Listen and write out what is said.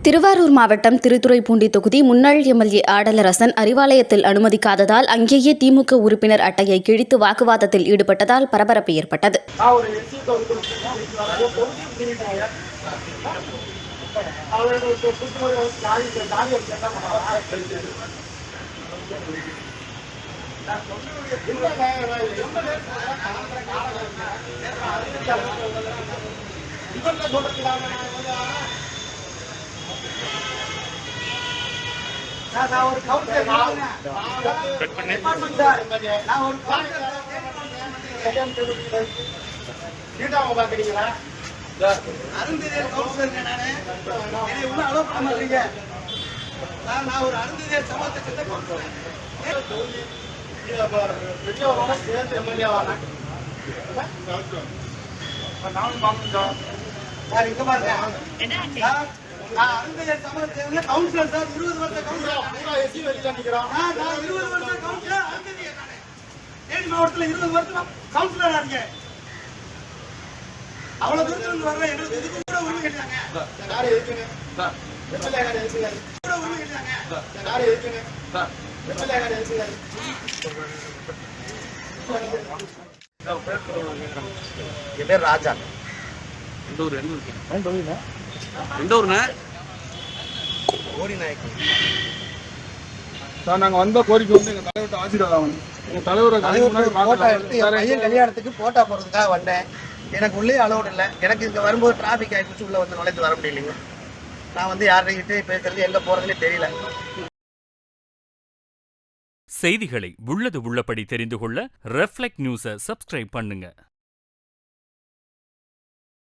திருவாரூர் மாவட்டம் திருத்துறைப்பூண்டி தொகுதி முன்னாள் எம்எல்ஏ ஆடலரசன் அறிவாலயத்தில் அனுமதிக்காததால் அங்கேயே திமுக உறுப்பினர் அட்டையை கிழித்து வாக்குவாதத்தில் ஈடுபட்டதால் பரபரப்பு ஏற்பட்டது. கவுன்சிலர் சார் 20 வருஷ கவுன்சிலர் தேனி மாவட்டத்தில் 20 வருஷம் கவுன்சிலரா இருக்கேன். அவ்வளவு தூரத்துல இருந்து வர்ற எங்களுக்கு இதுக்கு கூட உரிமை கேட்டாங்க. என் பேர் ராஜா. எந்த ஊருங்க? ஓடி நாயக்கன் சார். நாங்கள் வந்த கோரிக்கை வந்து எங்கள் தலைவர்கிட்ட ஆசீர்வாதம். எங்கள் தலைவரை போட்டோ எடுத்து என் பையன் கல்யாணத்துக்கு போட்டோ போடுறதுக்காக வந்தேன். எனக்கு உள்ளே அலோடு இல்லை. எனக்கு இங்கே வரும்போது டிராஃபிக் ஆகிடுச்சு, உள்ளே வந்து நுழைந்து வர முடியலைங்க. நான் வந்து யார்கிட்ட பேசுறது எங்கே போகிறதுனே தெரியல. செய்திகளை உள்ளது உள்ளபடி தெரிந்து கொள்ள ரெஃப்ளெக்ட் நியூஸை சப்ஸ்கிரைப் பண்ணுங்க.